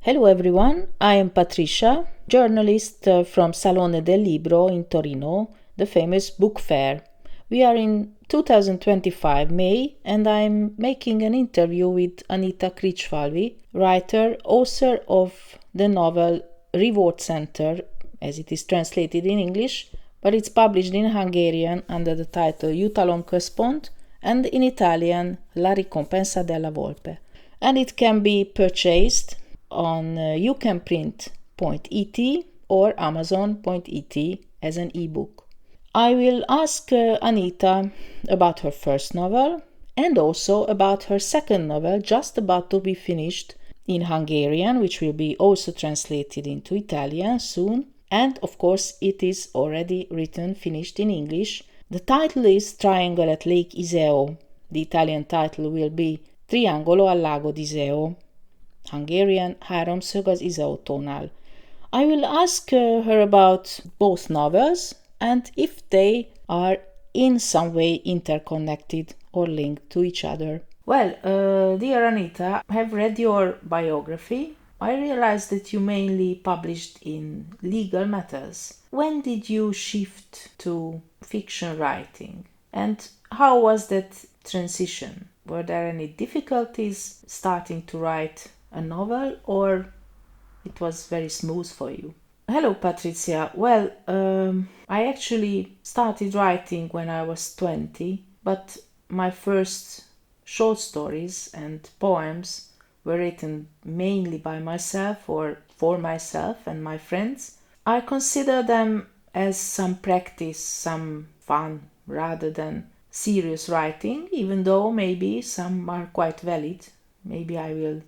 Hello everyone, I am Patricia, journalist from Salone del Libro in Torino, the famous book fair. We are in 2025 May and I'm making an interview with Anita Krichfalvi, writer, author of the novel Reward Center, as it is translated in English, but it's published in Hungarian under the title Jutalom Központ and in Italian La ricompensa della volpe. And it can be purchased on youcanprint.it or amazon.it as an ebook. I will ask Anita about her first novel and also about her second novel just about to be finished in Hungarian, which will be also translated into Italian soon. And of course, it is already written, finished in English. The title is Triangle at Lake Iseo. The Italian title will be Triangolo al lago di Iseo. Hungarian, háromszög az Iseo-tónál. I will ask her about both novels and if they are in some way interconnected or linked to each other. Well, dear Anita, I have read your biography. I realized that you mainly published in legal matters. When did you shift to fiction writing? And how was that transition? Were there any difficulties starting to write a novel, or it was very smooth for you? Hello, Patricia. Well, I actually started writing when I was 20, but my first short stories and poems were written mainly by myself or for myself and my friends. I consider them as some practice, some fun, rather than serious writing, even though maybe some are quite valid. Maybe I will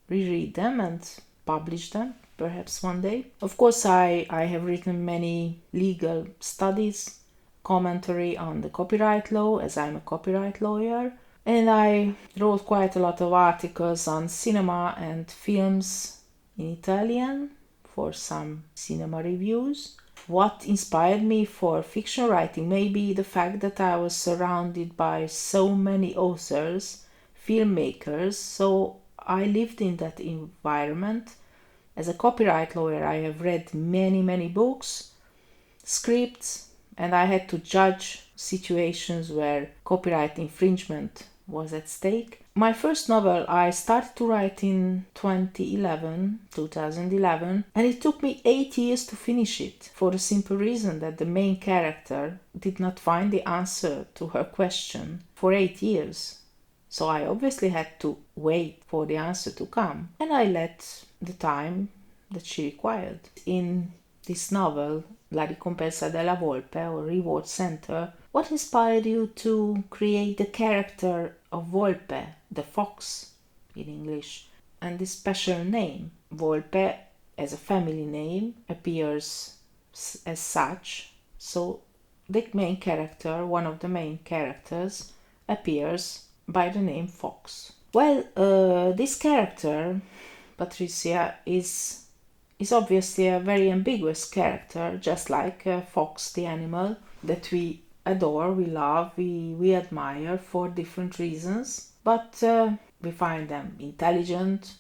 reread them and publish them perhaps one day. Of course, I have written many legal studies, commentary on the copyright law, as I'm a copyright lawyer, and I wrote quite a lot of articles on cinema and films in Italian for some cinema reviews. What inspired me for fiction writing? Maybe the fact that I was surrounded by so many authors, filmmakers, so I lived in that environment. As a copyright lawyer, I have read many books, scripts, and I had to judge situations where copyright infringement was at stake. My first novel I started to write in 2011, and it took me 8 years to finish it for the simple reason that the main character did not find the answer to her question for 8 years. So I obviously had to wait for the answer to come, and I let the time that she required. In this novel, La ricompensa della volpe, or Reward Center, what inspired you to create the character of Volpe, the fox in English, and this special name? Volpe, as a family name, appears as such, so the main character, one of the main characters, appears by the name Fox. Well, this character, Patricia, is obviously a very ambiguous character, just like Fox the animal that we adore, we love, we admire for different reasons, but we find them intelligent,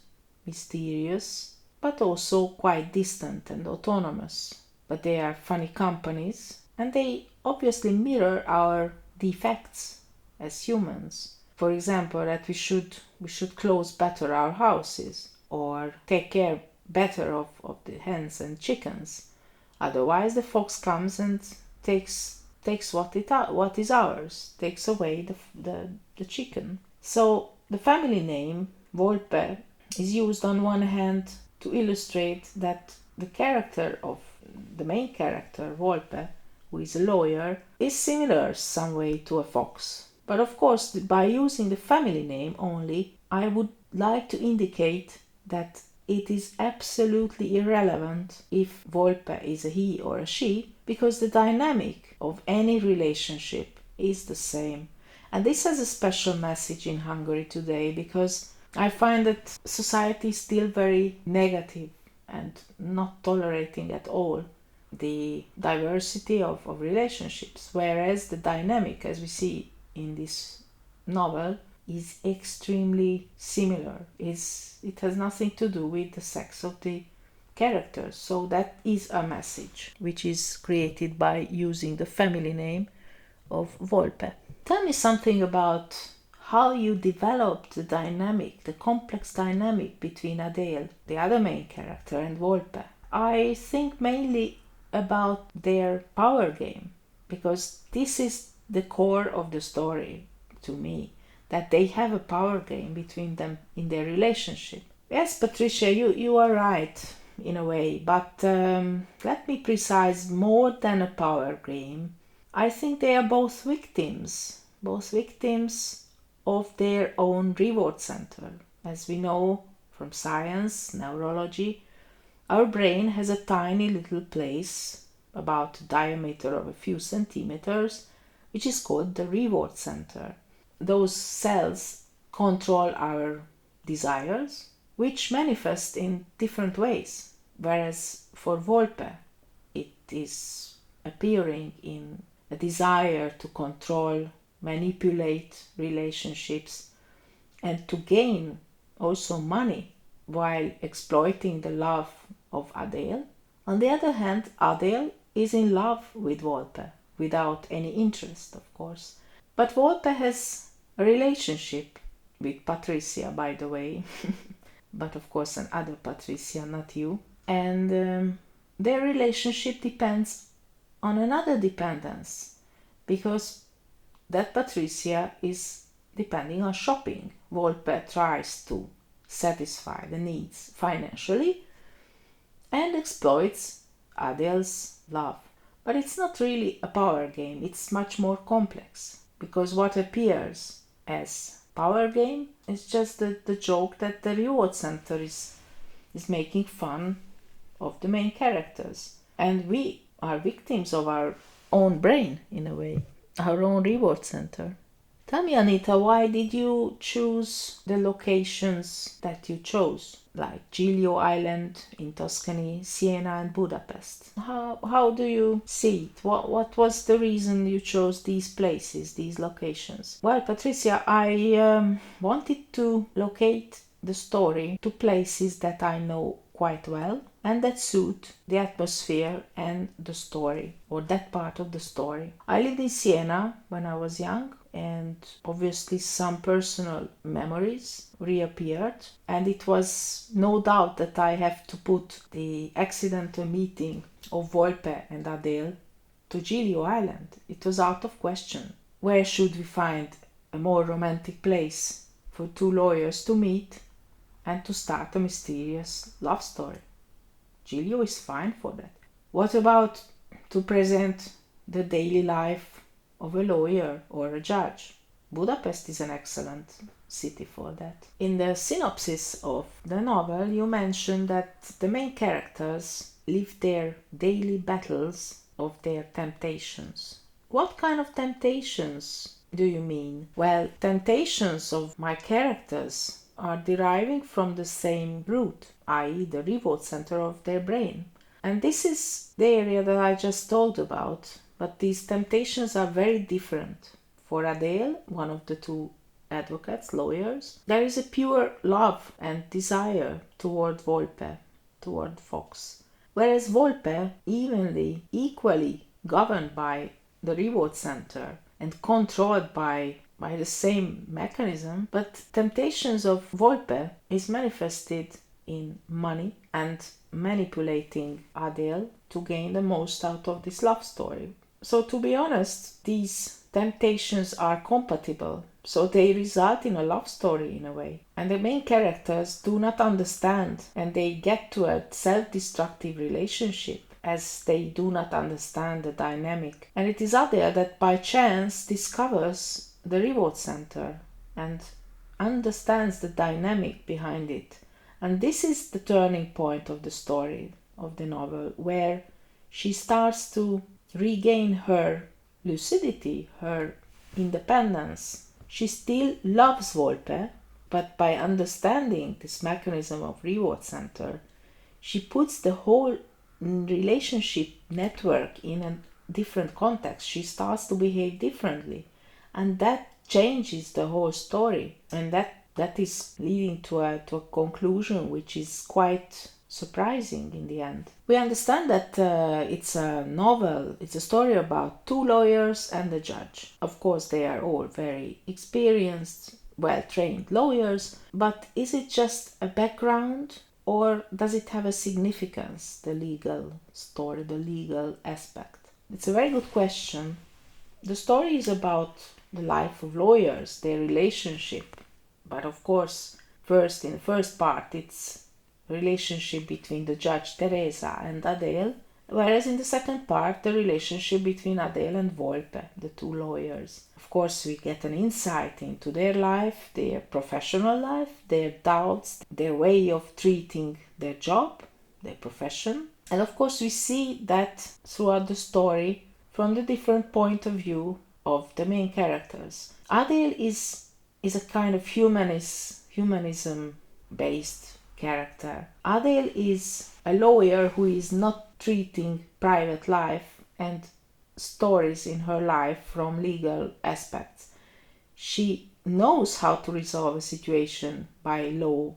mysterious, but also quite distant and autonomous. But they are funny companies, and they obviously mirror our defects as humans. For example, that we should close better our houses or take care better of the hens and chickens. Otherwise, the fox comes and takes what is ours, takes away the chicken. So the family name Volpe is used on one hand to illustrate that the character of the main character Volpe, who is a lawyer, is similar some way to a fox. But of course, by using the family name only, I would like to indicate that it is absolutely irrelevant if Volpe is a he or a she, because the dynamic of any relationship is the same. And this has a special message in Hungary today, because I find that society is still very negative and not tolerating at all the diversity of relationships, whereas the dynamic, as we see in this novel, is extremely similar. It has nothing to do with the sex of the characters. So that is a message which is created by using the family name of Volpe. Tell me something about how you developed the dynamic, the complex dynamic between Adele, the other main character, and Volpe. I think mainly about their power game, because this is the core of the story to me, that they have a power game between them in their relationship. Yes, Patricia, you are right in a way, but let me precise, more than a power game. I think they are both victims of their own reward center. As we know from science, neurology, our brain has a tiny little place, about the diameter of a few centimeters, which is called the reward center. Those cells control our desires, which manifest in different ways, whereas for Volpe, it is appearing in a desire to control, manipulate relationships, and to gain also money while exploiting the love of Adele. On the other hand, Adele is in love with Volpe, without any interest, of course. But Volpe has a relationship with Patricia, by the way, but of course another Patricia, not you. And their relationship depends on another dependence, because that Patricia is depending on shopping. Volpe tries to satisfy the needs financially and exploits Adele's love. But it's not really a power game, it's much more complex, because what appears as power game is just the joke that the reward center is making fun of the main characters. And we are victims of our own brain, in a way, our own reward center. Tell me, Anita, why did you choose the locations that you chose, like Giglio Island in Tuscany, Siena, and Budapest? How do you see it? What was the reason you chose these places, these locations? Well, Patricia, I wanted to locate the story to places that I know quite well and that suit the atmosphere and the story, or that part of the story. I lived in Siena when I was young, and obviously some personal memories reappeared, and it was no doubt that I have to put the accidental meeting of Volpe and Adele to Giglio Island. It was out of question. Where should we find a more romantic place for two lawyers to meet and to start a mysterious love story? Giglio is fine for that. What about to present the daily life of a lawyer or a judge? Budapest is an excellent city for that. In the synopsis of the novel, you mention that the main characters live their daily battles of their temptations. What kind of temptations do you mean? Well, temptations of my characters are deriving from the same root, i.e. the reward center of their brain. And this is the area that I just told about, but these temptations are very different. For Adele, one of the two advocates, lawyers, there is a pure love and desire toward Volpe, toward Fox. Whereas Volpe, equally governed by the reward center and controlled by the same mechanism, but temptations of Volpe is manifested in money and manipulating Adele to gain the most out of this love story. So to be honest, these temptations are compatible, so they result in a love story in a way. And the main characters do not understand, and they get to a self-destructive relationship as they do not understand the dynamic. And it is Adele that by chance discovers the reward center and understands the dynamic behind it. And this is the turning point of the story, of the novel, where she starts to regain her lucidity, her independence. She still loves Volpe, but by understanding this mechanism of reward center, she puts the whole relationship network in a different context. She starts to behave differently. And that changes the whole story, and that is leading to a conclusion which is quite surprising in the end. We understand that it's a novel, it's a story about two lawyers and a judge. Of course, they are all very experienced, well-trained lawyers, but is it just a background, or does it have a significance, the legal story, the legal aspect? It's a very good question. The story is about the life of lawyers, their relationship, but of course, in the first part, it's relationship between the judge Teresa and Adele, whereas in the second part, the relationship between Adele and Volpe, the two lawyers. Of course, we get an insight into their life, their professional life, their doubts, their way of treating their job, their profession. And of course, we see that throughout the story from the different point of view of the main characters. Adele is a kind of humanism-based character. Adele is a lawyer who is not treating private life and stories in her life from legal aspects. She knows how to resolve a situation by law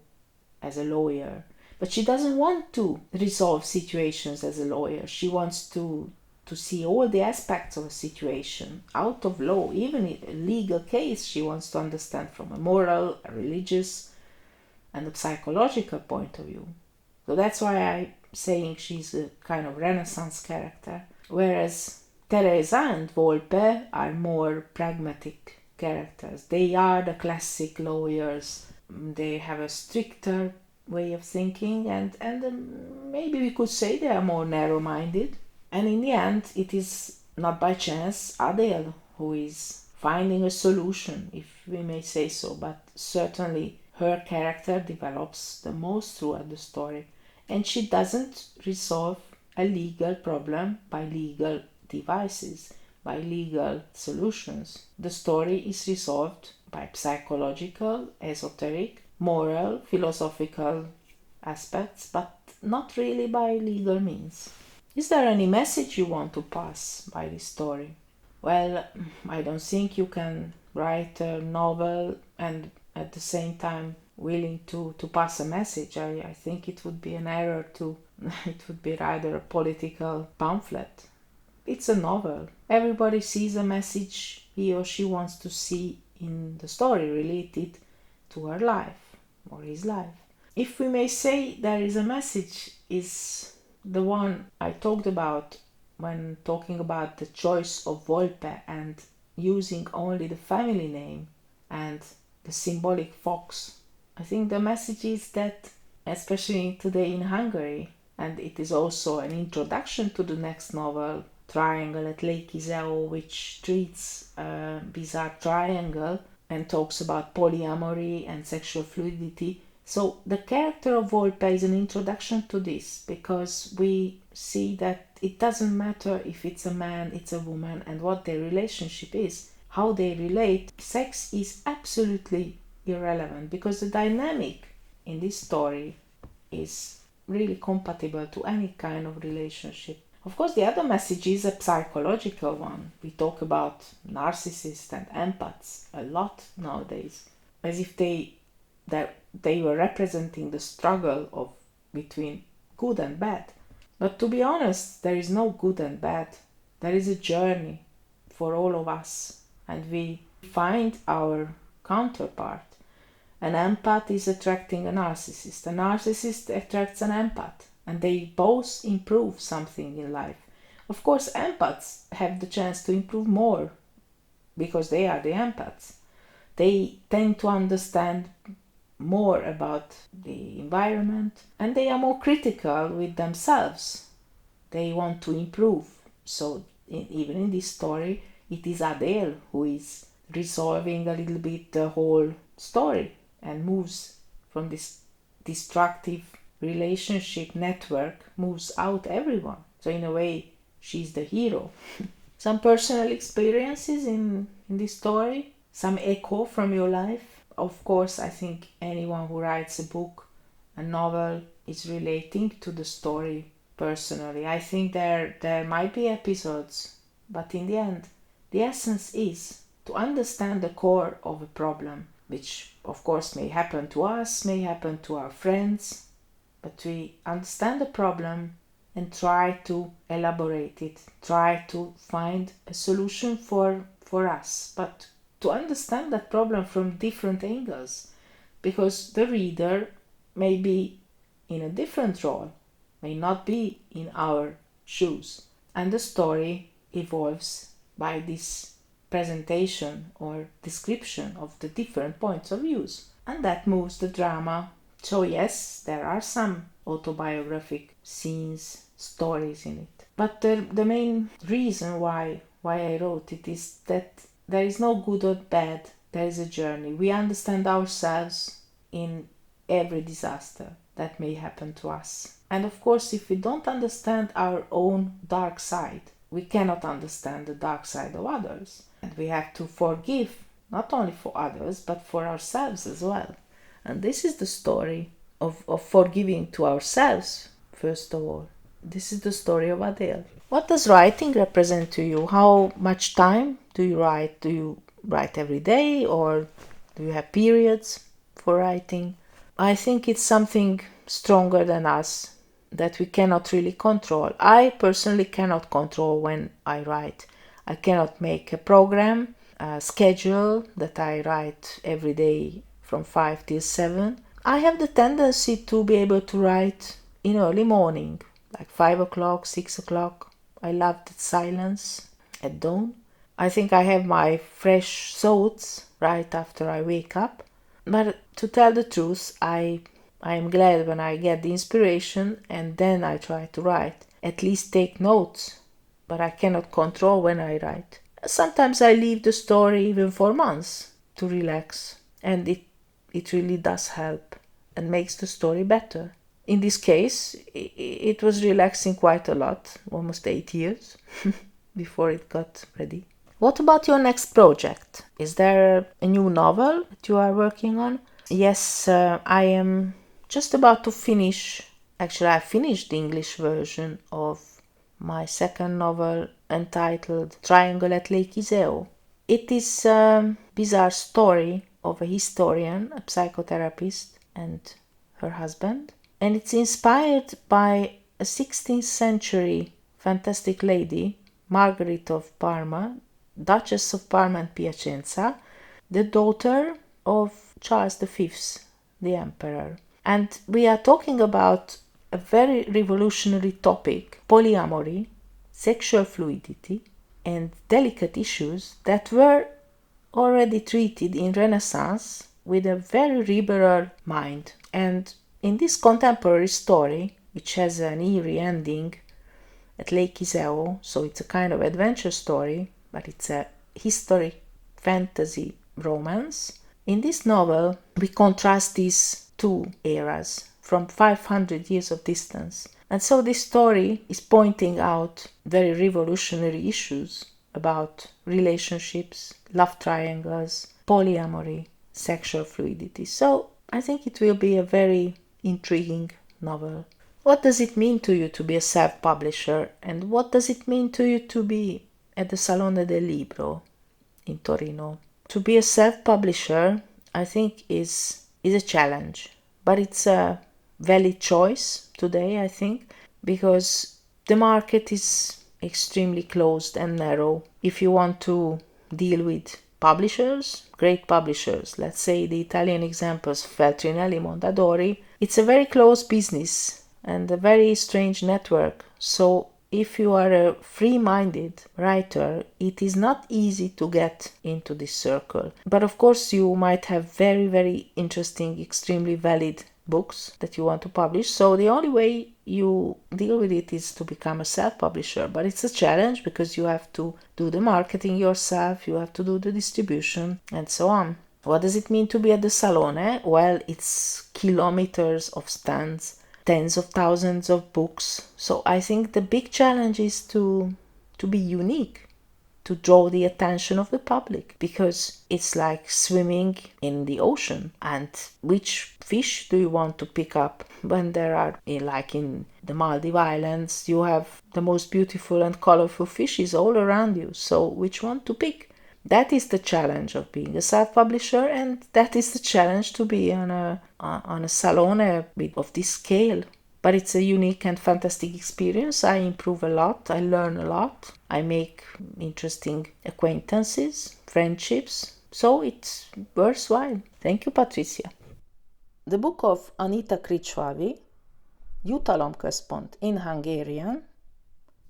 as a lawyer, but she doesn't want to resolve situations as a lawyer. She wants to see all the aspects of a situation out of law. Even in a legal case, she wants to understand from a moral, a religious, and a psychological point of view. So that's why I'm saying she's a kind of Renaissance character. Whereas Teresa and Volpe are more pragmatic characters. They are the classic lawyers. They have a stricter way of thinking, and maybe we could say they are more narrow-minded. And in the end, it is not by chance Adele who is finding a solution, if we may say so, but certainly her character develops the most throughout the story. And she doesn't resolve a legal problem by legal devices, by legal solutions. The story is resolved by psychological, esoteric, moral, philosophical aspects, but not really by legal means. Is there any message you want to pass by this story? Well, I don't think you can write a novel and at the same time willing to pass a message. I think it would be an error to, it would be rather a political pamphlet. It's a novel. Everybody sees a message he or she wants to see in the story related to her life or his life. If we may say there is a message, is the one I talked about when talking about the choice of Volpe and using only the family name and the symbolic fox. I think the message is that, especially today in Hungary, and it is also an introduction to the next novel, Triangle at Lake Iseo, which treats a bizarre triangle and talks about polyamory and sexual fluidity. So the character of Volpe is an introduction to this, because we see that it doesn't matter if it's a man, it's a woman, and what their relationship is, how they relate. Sex is absolutely irrelevant, because the dynamic in this story is really compatible to any kind of relationship. Of course, the other message is a psychological one. We talk about narcissists and empaths a lot nowadays, as if they were representing the struggle between good and bad. But to be honest, there is no good and bad. There is a journey for all of us, and we find our counterpart. An empath is attracting a narcissist attracts an empath, and they both improve something in life. Of course, empaths have the chance to improve more, because they are the empaths. They tend to understand more about the environment, and they are more critical with themselves. They want to improve. So even in this story, it is Adele who is resolving a little bit the whole story and moves from this destructive relationship network, moves out everyone. So in a way, she's the hero. Some personal experiences in this story, some echo from your life. Of course, I think anyone who writes a book, a novel, is relating to the story personally. I think there might be episodes, but in the end, the essence is to understand the core of a problem, which of course may happen to us, may happen to our friends, but we understand the problem and try to elaborate it, try to find a solution for us, but to understand that problem from different angles, because the reader may be in a different role, may not be in our shoes, and the story evolves by this presentation or description of the different points of views, and that moves the drama. So yes, there are some autobiographic scenes, stories in it, but the main reason why I wrote it is that there is no good or bad, there is a journey. We understand ourselves in every disaster that may happen to us. And of course, if we don't understand our own dark side, we cannot understand the dark side of others. And we have to forgive, not only for others, but for ourselves as well. And this is the story of forgiving to ourselves, first of all. This is the story of Adele. What does writing represent to you? How much time do you write? Do you write every day, or do you have periods for writing? I think it's something stronger than us that we cannot really control. I personally cannot control when I write. I cannot make a program, a schedule that I write every day from 5 till 7. I have the tendency to be able to write in early morning, like 5 o'clock, 6 o'clock. I love the silence at dawn. I think I have my fresh thoughts right after I wake up. But to tell the truth, I am glad when I get the inspiration and then I try to write. At least take notes, but I cannot control when I write. Sometimes I leave the story even for months to relax, and it really does help and makes the story better. In this case, it was relaxing quite a lot, almost 8 years before it got ready. What about your next project? Is there a new novel that you are working on? Yes, I am just about to finish. Actually, I finished the English version of my second novel entitled Triangle at Lake Iseo. It is a bizarre story of a historian, a psychotherapist, and her husband. And it's inspired by a 16th century fantastic lady, Margaret of Parma, Duchess of Parma and Piacenza, the daughter of Charles V, the Emperor. And we are talking about a very revolutionary topic, polyamory, sexual fluidity, and delicate issues that were already treated in Renaissance with a very liberal mind. And in this contemporary story, which has an eerie ending at Lake Iseo, so it's a kind of adventure story, but it's a history fantasy romance. In this novel, we contrast these two eras from 500 years of distance. And so this story is pointing out very revolutionary issues about relationships, love triangles, polyamory, sexual fluidity. So I think it will be a very intriguing novel. What does it mean to you to be a self-publisher, and what does it mean to you to be at the Salone del Libro in Torino? To be a self-publisher, I think, is a challenge, but it's a valid choice today, I think, because the market is extremely closed and narrow. If you want to deal with publishers, great publishers, let's say the Italian examples, Feltrinelli, Mondadori, it's a very close business and a very strange network. So if you are a free-minded writer, it is not easy to get into this circle. But of course, you might have very, very interesting, extremely valid books that you want to publish. So the only way you deal with it is to become a self-publisher. But it's a challenge because you have to do the marketing yourself, you have to do the distribution, and so on. What does it mean to be at the Salone? Well, it's kilometers of stands, tens of thousands of books. So I think the big challenge is to be unique, to draw the attention of the public, because it's like swimming in the ocean. And which fish do you want to pick up when there are, like in the Maldives Islands, you have the most beautiful and colorful fishes all around you. So which one to pick? That is the challenge of being a self-publisher, and that is the challenge to be on a salon of this scale. But it's a unique and fantastic experience. I improve a lot, I learn a lot, I make interesting acquaintances, friendships, so it's worthwhile. Thank you, Patricia. The book of Anita Krichvavi, Jutalomközpont in Hungarian,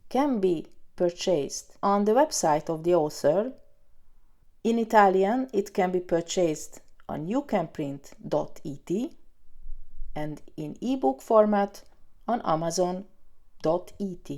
can be purchased on the website of the author. In Italian, it can be purchased on youcanprint.it and in ebook format on amazon.it.